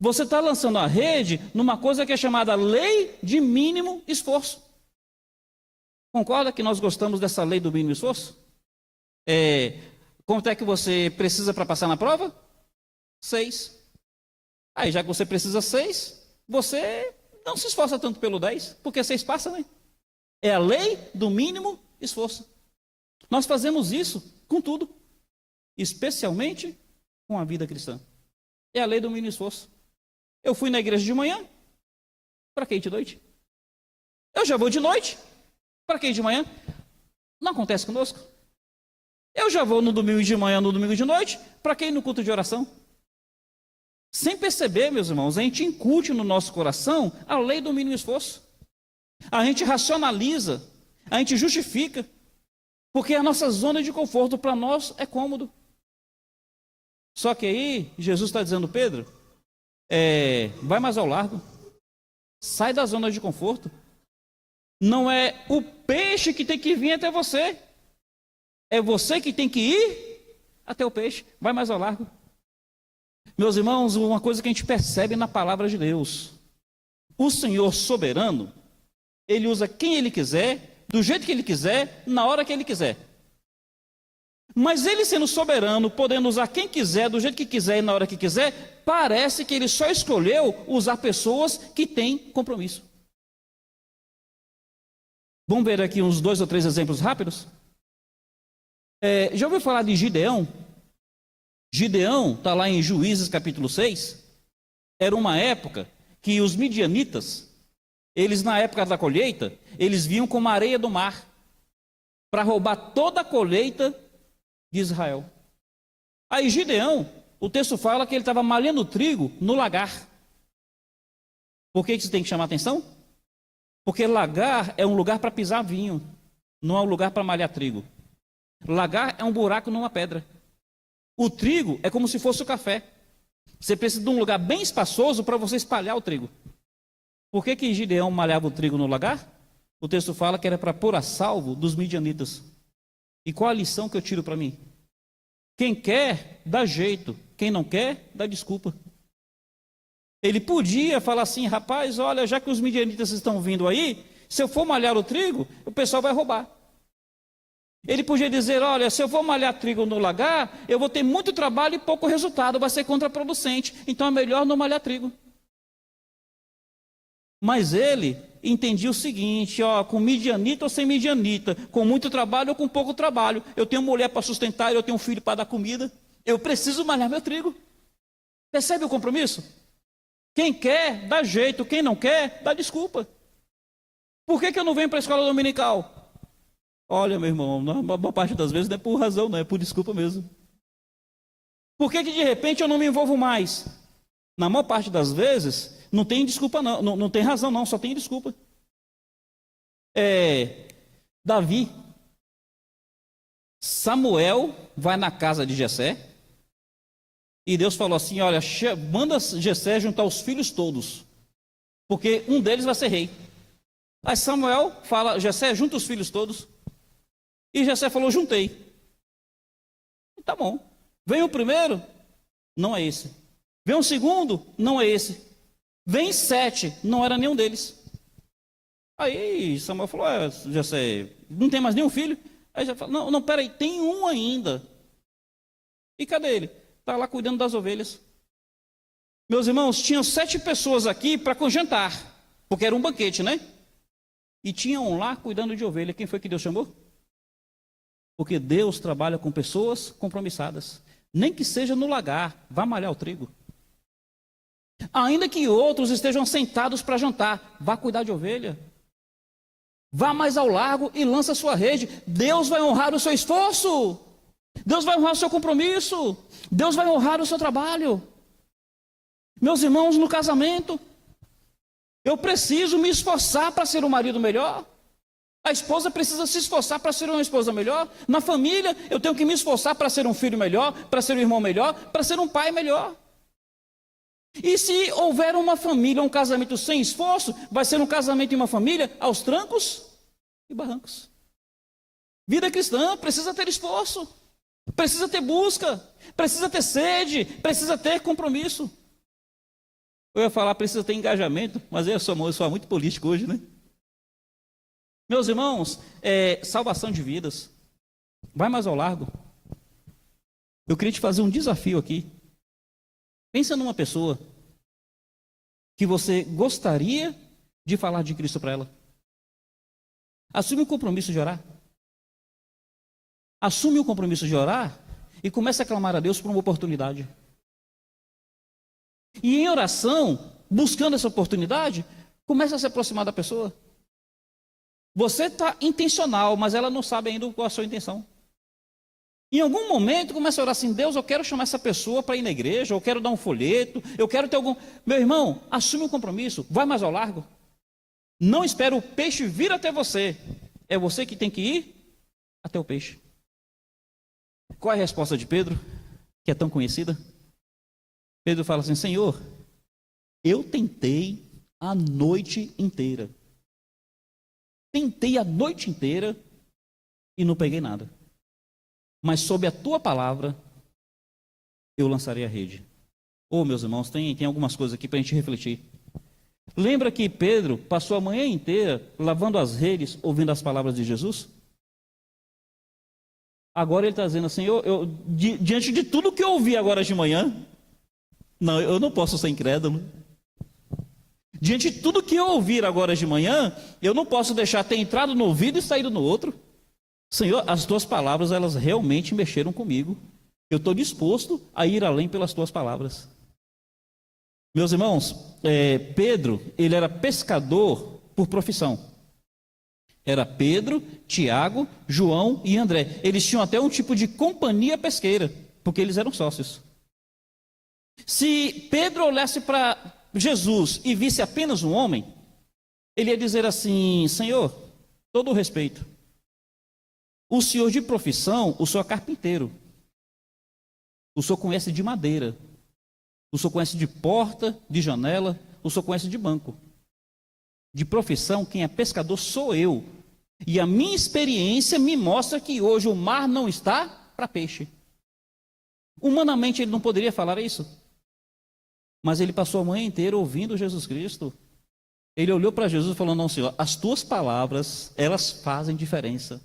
Você está lançando a rede numa coisa que é chamada lei de mínimo esforço. Concorda que nós gostamos dessa lei do mínimo esforço? Quanto é que você precisa para passar na prova? 6. Aí, já que você precisa 6, você não se esforça tanto pelo 10, porque 6 passa, né? É a lei do mínimo esforço. Nós fazemos isso com tudo, especialmente com a vida cristã. É a lei do mínimo esforço. Eu fui na igreja de manhã, para que ir de noite? Eu já vou de noite, para que ir de manhã? Não acontece conosco. Eu já vou no domingo de manhã, no domingo de noite, para que ir no culto de oração? Sem perceber, meus irmãos, a gente incute no nosso coração a lei do mínimo esforço. A gente racionaliza, a gente justifica, porque a nossa zona de conforto para nós é cômodo. Só que aí, Jesus está dizendo: Pedro, vai mais ao largo, sai da zona de conforto. Não é o peixe que tem que vir até você, é você que tem que ir até o peixe. Vai mais ao largo. Meus irmãos, uma coisa que a gente percebe na palavra de Deus: o Senhor soberano, Ele usa quem Ele quiser, do jeito que Ele quiser, na hora que Ele quiser. Mas Ele sendo soberano, podendo usar quem quiser, do jeito que quiser e na hora que quiser, parece que Ele só escolheu usar pessoas que têm compromisso. Vamos ver aqui uns 2 ou 3 exemplos rápidos? Já ouviu falar de Gideão? Gideão está lá em Juízes capítulo 6. Era uma época que os midianitas, eles na época da colheita, eles vinham como a areia do mar para roubar toda a colheita de Israel. Aí Gideão, o texto fala que ele estava malhando trigo no lagar. Por que isso tem que chamar atenção? Porque lagar é um lugar para pisar vinho, não é um lugar para malhar trigo. Lagar é um buraco numa pedra. O trigo é como se fosse o café. Você precisa de um lugar bem espaçoso para você espalhar o trigo. Por que Gideão malhava o trigo no lagar? O texto fala que era para pôr a salvo dos midianitas. E qual a lição que eu tiro para mim? Quem quer, dá jeito. Quem não quer, dá desculpa. Ele podia falar assim: rapaz, olha, já que os midianitas estão vindo aí, se eu for malhar o trigo, o pessoal vai roubar. Ele podia dizer: olha, se eu for malhar trigo no lagar, eu vou ter muito trabalho e pouco resultado, vai ser contraproducente, então é melhor não malhar trigo. Mas ele entendia o seguinte: com midianita ou sem midianita, com muito trabalho ou com pouco trabalho, eu tenho mulher para sustentar, eu tenho um filho para dar comida, eu preciso malhar meu trigo. Percebe o compromisso? Quem quer, dá jeito, quem não quer, dá desculpa. Por que eu não venho para a escola dominical? Olha, meu irmão, na maior parte das vezes não é por razão, não, é por desculpa mesmo. Por que de repente eu não me envolvo mais? Na maior parte das vezes, não tem desculpa não, não tem razão não, só tem desculpa. Davi, Samuel vai na casa de Jessé, e Deus falou assim, olha, manda Jessé juntar os filhos todos, porque um deles vai ser rei. Aí Samuel fala, Jessé, junta os filhos todos, e Jessé falou, juntei. Tá bom, vem o primeiro, não é esse. Vem o segundo, não é esse. Vem 7, não era nenhum deles. Aí Samuel falou, Jessé, não tem mais nenhum filho? Aí já fala, não, peraí, tem um ainda. E cadê ele? Está lá cuidando das ovelhas. Meus irmãos, tinham 7 pessoas aqui para jantar, porque era um banquete, né? E tinha um lá cuidando de ovelha. Quem foi que Deus chamou? Porque Deus trabalha com pessoas compromissadas. Nem que seja no lagar, vá malhar o trigo. Ainda que outros estejam sentados para jantar, vá cuidar de ovelha. Vá mais ao largo e lança a sua rede. Deus vai honrar o seu esforço. Deus vai honrar o seu compromisso. Deus vai honrar o seu trabalho. Meus irmãos, no casamento, eu preciso me esforçar para ser um marido melhor. A esposa precisa se esforçar para ser uma esposa melhor. Na família, eu tenho que me esforçar para ser um filho melhor, para ser um irmão melhor, para ser um pai melhor. E se houver uma família, um casamento sem esforço, vai ser um casamento e uma família aos trancos e barrancos. Vida cristã precisa ter esforço, precisa ter busca, precisa ter sede, precisa ter compromisso. Eu ia falar, precisa ter engajamento, mas eu sou muito político hoje, né? Meus irmãos, salvação de vidas. Vai mais ao largo. Eu queria te fazer um desafio aqui. Pensa numa pessoa que você gostaria de falar de Cristo para ela. Assume o compromisso de orar. Assume o compromisso de orar e comece a clamar a Deus por uma oportunidade. E em oração, buscando essa oportunidade, comece a se aproximar da pessoa. Você está intencional, mas ela não sabe ainda qual é a sua intenção. Em algum momento, começa a orar assim, Deus, eu quero chamar essa pessoa para ir na igreja, eu quero dar um folheto, eu quero ter algum... Meu irmão, assume o compromisso, vai mais ao largo. Não espera o peixe vir até você. É você que tem que ir até o peixe. Qual é a resposta de Pedro, que é tão conhecida? Pedro fala assim, Senhor, eu tentei a noite inteira. Tentei a noite inteira e não peguei nada. Mas sob a tua palavra, eu lançarei a rede. Meus irmãos, tem algumas coisas aqui para a gente refletir. Lembra que Pedro passou a manhã inteira lavando as redes, ouvindo as palavras de Jesus? Agora ele está dizendo assim, diante de tudo que eu ouvi agora de manhã, não, eu não posso ser incrédulo. Diante de tudo que eu ouvir agora de manhã, eu não posso deixar ter entrado no ouvido e saído no outro. Senhor, as tuas palavras, elas realmente mexeram comigo. Eu estou disposto a ir além pelas tuas palavras. Meus irmãos, Pedro, ele era pescador por profissão. Era Pedro, Tiago, João e André. Eles tinham até um tipo de companhia pesqueira, porque eles eram sócios. Se Pedro olhasse para Jesus e visse apenas um homem, ele ia dizer assim, Senhor, todo o respeito, o senhor de profissão, o senhor é carpinteiro, o senhor conhece de madeira, o senhor conhece de porta, de janela, o senhor conhece de banco. De profissão, quem é pescador sou eu, e a minha experiência me mostra que hoje o mar não está para peixe. Humanamente ele não poderia falar isso, mas ele passou a manhã inteira ouvindo Jesus Cristo. Ele olhou para Jesus e falou, não, Senhor, as tuas palavras, elas fazem diferença.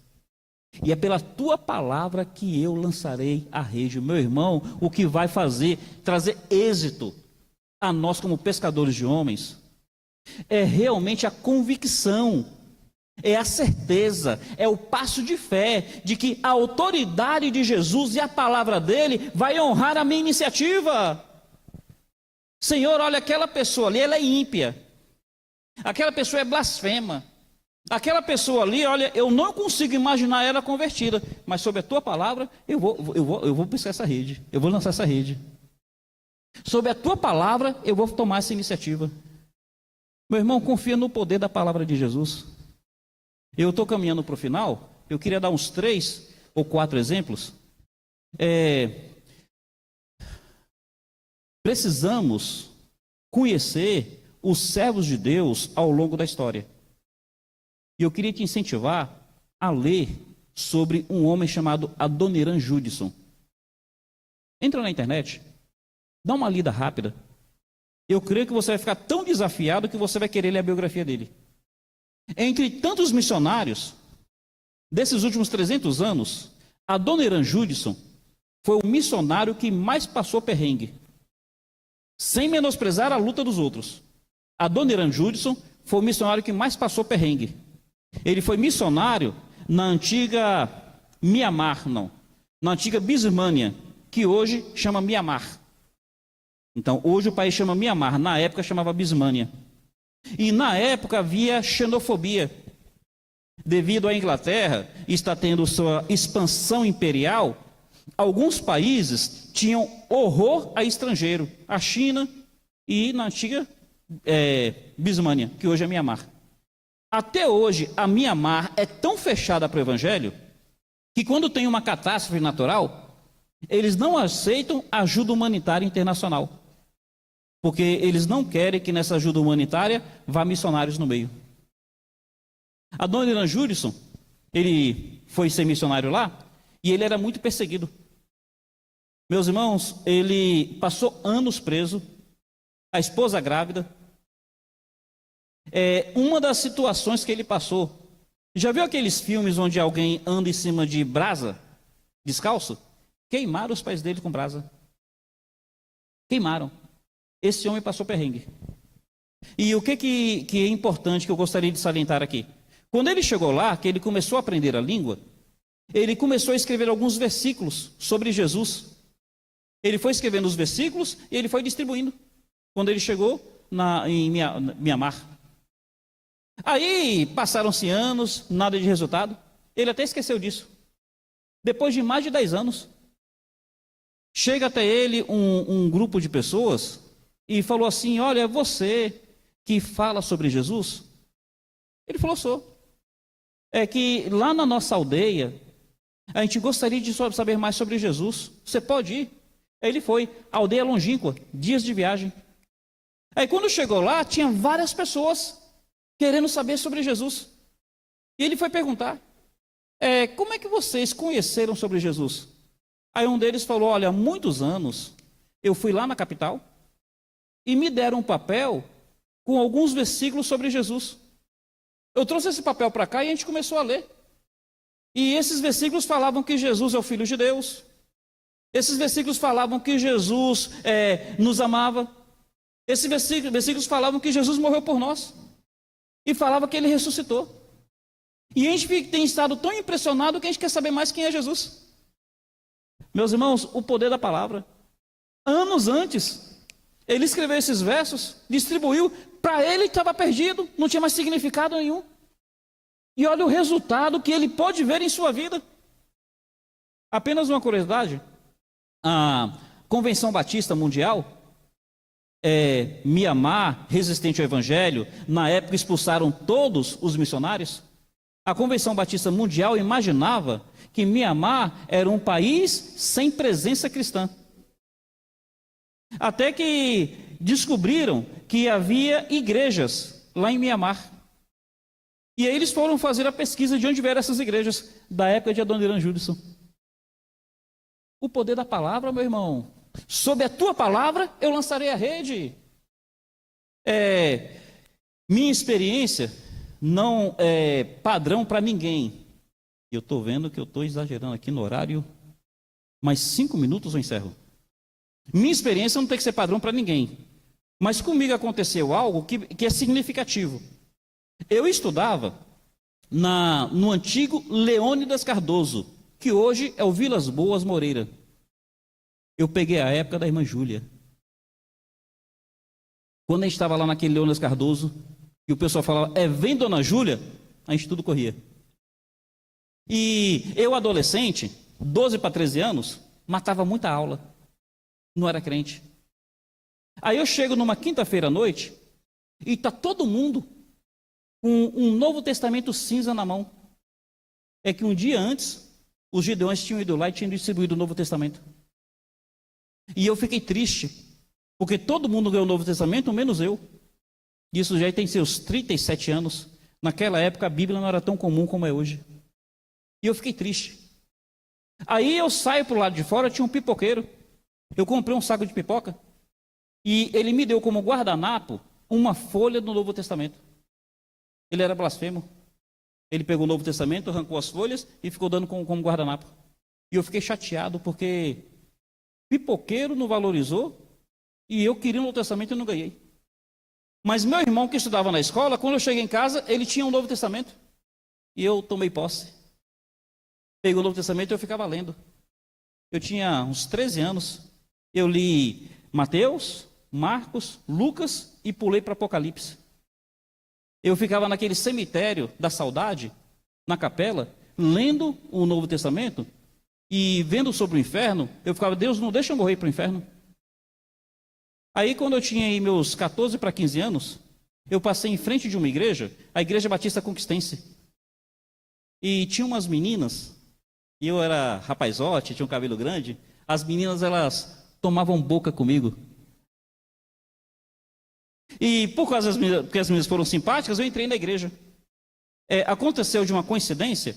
E é pela tua palavra que eu lançarei a rede. Meu irmão, o que vai trazer êxito a nós como pescadores de homens, é realmente a convicção, é a certeza, é o passo de fé de que a autoridade de Jesus e a palavra dele vai honrar a minha iniciativa. Senhor, olha, aquela pessoa ali, ela é ímpia, aquela pessoa é blasfema, aquela pessoa ali, olha, eu não consigo imaginar ela convertida, mas sob a tua palavra, eu vou pescar essa rede, eu vou lançar essa rede. Sob a tua palavra, eu vou tomar essa iniciativa. Meu irmão, confia no poder da palavra de Jesus. Eu estou caminhando para o final. Eu queria dar uns 3 ou 4 exemplos. Precisamos conhecer os servos de Deus ao longo da história. E eu queria te incentivar a ler sobre um homem chamado Adoniran Judson. Entra na internet, dá uma lida rápida. Eu creio que você vai ficar tão desafiado que você vai querer ler a biografia dele. Entre tantos missionários, desses últimos 300 anos, Adoniran Judson foi o missionário que mais passou perrengue, sem menosprezar a luta dos outros. Adoniran Judson foi o missionário que mais passou perrengue. Ele foi missionário na antiga Mianmar, na antiga Birmânia, que hoje chama Mianmar. Então, hoje o país chama Mianmar, na época chamava Birmânia. E na época havia xenofobia. Devido à Inglaterra estar tendo sua expansão imperial, alguns países tinham horror a estrangeiro. A China e na antiga Birmânia, que hoje é Mianmar. Até hoje, a Mianmar é tão fechada para o evangelho que quando tem uma catástrofe natural, eles não aceitam ajuda humanitária internacional. Porque eles não querem que nessa ajuda humanitária vá missionários no meio. Adoniran Judson, ele foi ser missionário lá e ele era muito perseguido. Meus irmãos, ele passou anos preso, a esposa grávida. Uma das situações que ele passou, já viu aqueles filmes onde alguém anda em cima de brasa, descalço? Queimaram os pés dele com brasa. Queimaram. Esse homem passou perrengue. E o que é importante que eu gostaria de salientar aqui? Quando ele chegou lá, que ele começou a aprender a língua, ele começou a escrever alguns versículos sobre Jesus. Ele foi escrevendo os versículos e ele foi distribuindo. Quando ele chegou em Mianmar. Aí passaram-se anos, nada de resultado. Ele até esqueceu disso. Depois de mais de 10 anos, chega até ele um grupo de pessoas e falou assim: olha, você que fala sobre Jesus? Ele falou: sou. É que lá na nossa aldeia, a gente gostaria de saber mais sobre Jesus. Você pode ir? Aí ele foi. A aldeia longínqua, dias de viagem. Aí quando chegou lá, tinha várias pessoas querendo saber sobre Jesus. E ele foi perguntar: como é que vocês conheceram sobre Jesus? Aí um deles falou: olha, há muitos anos eu fui lá na capital e me deram um papel com alguns versículos sobre Jesus. Eu trouxe esse papel para cá e a gente começou a ler. E esses versículos falavam que Jesus é o Filho de Deus. Esses versículos falavam que Jesus nos amava. Esses versículos falavam que Jesus morreu por nós. E falava que ele ressuscitou. E a gente tem estado tão impressionado que a gente quer saber mais quem é Jesus. Meus irmãos, o poder da palavra. Anos antes, ele escreveu esses versos, distribuiu. Para ele que estava perdido, não tinha mais significado nenhum. E olha o resultado que ele pode ver em sua vida. Apenas uma curiosidade: a Convenção Batista Mundial, Mianmar, resistente ao Evangelho, na época expulsaram todos os missionários. A Convenção Batista Mundial imaginava que Mianmar era um país sem presença cristã. Até que descobriram que havia igrejas lá em Mianmar. E aí eles foram fazer a pesquisa de onde vieram essas igrejas, da época de Adoniran Judson. O poder da palavra, meu irmão. Sob a tua palavra, eu lançarei a rede. Minha experiência não é padrão para ninguém. Eu estou vendo que eu estou exagerando aqui no horário. Mais 5 minutos eu encerro. Minha experiência não tem que ser padrão para ninguém. Mas comigo aconteceu algo que é significativo. Eu estudava no antigo Leônidas Cardoso, que hoje é o Vilas Boas Moreira. Eu peguei a época da irmã Júlia. Quando a gente estava lá naquele Leônidas Cardoso, e o pessoal falava: vem Dona Júlia, a gente tudo corria. E eu, adolescente, 12 para 13 anos, matava muita aula. Não era crente. Aí eu chego numa quinta-feira à noite e está todo mundo com um Novo Testamento cinza na mão. É que um dia antes, os gideões tinham ido lá e tinham distribuído o Novo Testamento. E eu fiquei triste, porque todo mundo ganhou o Novo Testamento, menos eu. Isso já tem seus 37 anos. Naquela época a Bíblia não era tão comum como é hoje. E eu fiquei triste. Aí eu saio para o lado de fora, tinha um pipoqueiro. Eu comprei um saco de pipoca e ele me deu como guardanapo uma folha do Novo Testamento. Ele era blasfemo. Ele pegou o Novo Testamento, arrancou as folhas e ficou dando como guardanapo. E eu fiquei chateado porque pipoqueiro não valorizou e eu queria o Novo Testamento e não ganhei. Mas meu irmão que estudava na escola, quando eu cheguei em casa, ele tinha um Novo Testamento. E eu tomei posse. Peguei o Novo Testamento e eu ficava lendo. Eu tinha uns 13 anos. Eu li Mateus, Marcos, Lucas e pulei para Apocalipse. Eu ficava naquele cemitério da saudade, na capela, lendo o Novo Testamento e vendo sobre o inferno. Eu ficava, Deus, não deixa eu morrer para o inferno. Aí quando eu tinha aí meus 14 para 15 anos, eu passei em frente de uma igreja, a Igreja Batista Conquistense. E tinha umas meninas, e eu era rapazote, tinha um cabelo grande, as meninas elas tomavam boca comigo. E por causa das meninas, porque as meninas foram simpáticas, eu entrei na igreja. Aconteceu de uma coincidência,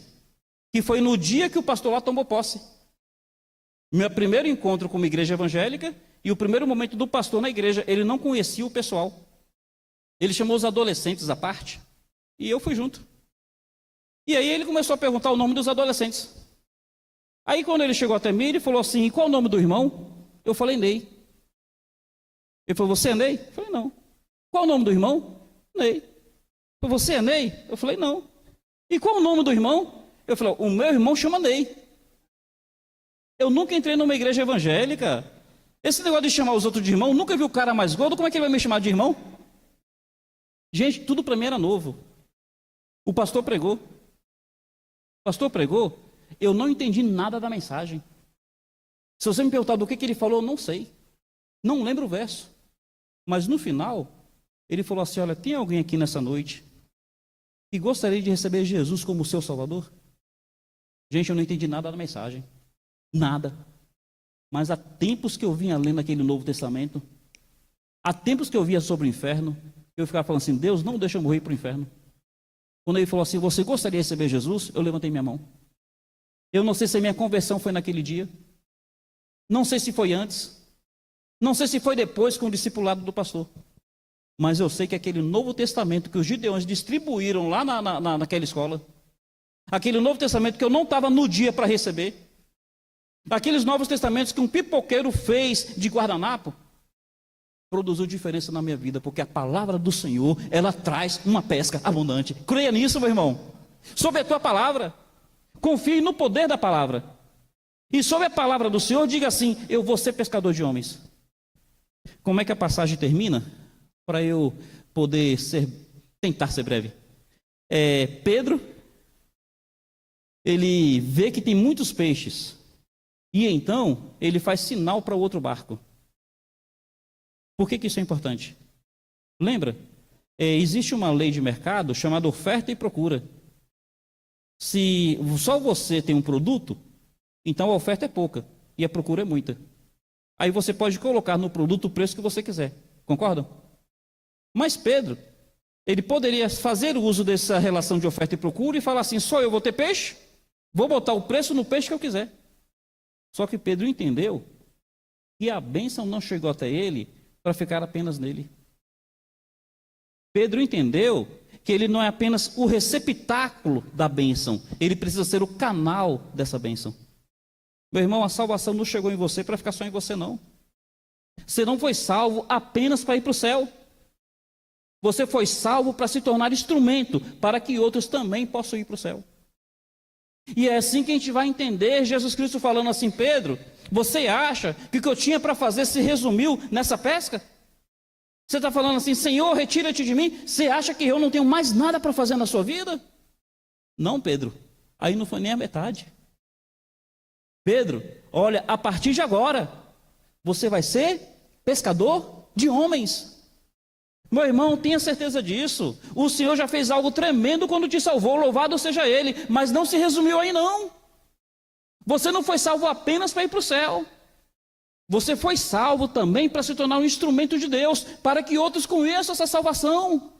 que foi no dia que o pastor lá tomou posse. Meu primeiro encontro com uma igreja evangélica, e o primeiro momento do pastor na igreja, ele não conhecia o pessoal. Ele chamou os adolescentes à parte, e eu fui junto. E aí ele começou a perguntar o nome dos adolescentes. Aí quando ele chegou até mim, ele falou assim, e qual é o nome do irmão? Eu falei, Ney. Ele falou, você é Ney? Eu falei, não. Qual é o nome do irmão? Ney. Ele falou, você é Ney? Eu falei, não. E qual é o nome do irmão? Eu falei, o meu irmão chama Ney. Eu nunca entrei numa igreja evangélica. Esse negócio de chamar os outros de irmão, nunca vi o cara mais gordo, como é que ele vai me chamar de irmão? Gente, tudo para mim era novo. O pastor pregou. Eu não entendi nada da mensagem. Se você me perguntar do que ele falou, eu não sei. Não lembro o verso. Mas no final, ele falou assim, olha, tem alguém aqui nessa noite que gostaria de receber Jesus como seu Salvador? Gente, eu não entendi nada da mensagem. Nada. Mas há tempos que eu vinha lendo aquele Novo Testamento, há tempos que eu via sobre o inferno, eu ficava falando assim, Deus, não deixa eu morrer para o inferno. Quando ele falou assim, você gostaria de receber Jesus? Eu levantei minha mão. Eu não sei se a minha conversão foi naquele dia. Não sei se foi antes. Não sei se foi depois com o discipulado do pastor. Mas eu sei que aquele Novo Testamento que os gideões distribuíram lá naquela escola, aquele Novo Testamento que eu não estava no dia para receber, aqueles Novos Testamentos que um pipoqueiro fez de guardanapo, produziu diferença na minha vida, porque a palavra do Senhor, ela traz uma pesca abundante. Creia nisso, meu irmão. Sobre a tua palavra, confie no poder da palavra. E sobre a palavra do Senhor, diga assim, eu vou ser pescador de homens. Como é que a passagem termina? Para eu poder tentar ser breve. Pedro, ele vê que tem muitos peixes. E então, ele faz sinal para o outro barco. Por que isso é importante? Lembra? Existe uma lei de mercado chamada oferta e procura. Se só você tem um produto, então a oferta é pouca e a procura é muita. Aí você pode colocar no produto o preço que você quiser. Concordam? Mas Pedro, ele poderia fazer uso dessa relação de oferta e procura e falar assim, só eu vou ter peixe, vou botar o preço no peixe que eu quiser. Só que Pedro entendeu que a bênção não chegou até ele para ficar apenas nele. Pedro entendeu que ele não é apenas o receptáculo da bênção, ele precisa ser o canal dessa bênção. Meu irmão, a salvação não chegou em você para ficar só em você, não. Você não foi salvo apenas para ir para o céu. Você foi salvo para se tornar instrumento para que outros também possam ir para o céu. E é assim que a gente vai entender Jesus Cristo falando assim, Pedro, você acha que o que eu tinha para fazer se resumiu nessa pesca? Você está falando assim, Senhor, retira-te de mim. Você acha que eu não tenho mais nada para fazer na sua vida? Não, Pedro, aí não foi nem a metade. Pedro, olha, a partir de agora, você vai ser pescador de homens. Meu irmão, tenha certeza disso. O Senhor já fez algo tremendo quando te salvou, louvado seja Ele, mas não se resumiu aí não. Você não foi salvo apenas para ir para o céu. Você foi salvo também para se tornar um instrumento de Deus, para que outros conheçam essa salvação.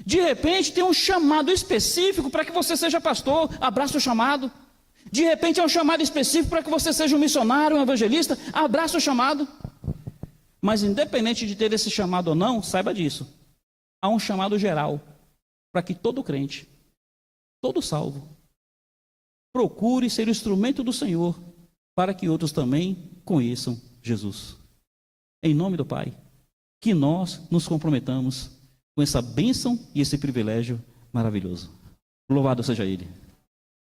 De repente tem um chamado específico para que você seja pastor, abraça o chamado. De repente é um chamado específico para que você seja um missionário, um evangelista, abraça o chamado. Mas independente de ter esse chamado ou não, saiba disso. Há um chamado geral para que todo crente, todo salvo, procure ser o instrumento do Senhor para que outros também conheçam Jesus. Em nome do Pai, que nós nos comprometamos com essa bênção e esse privilégio maravilhoso. Louvado seja Ele.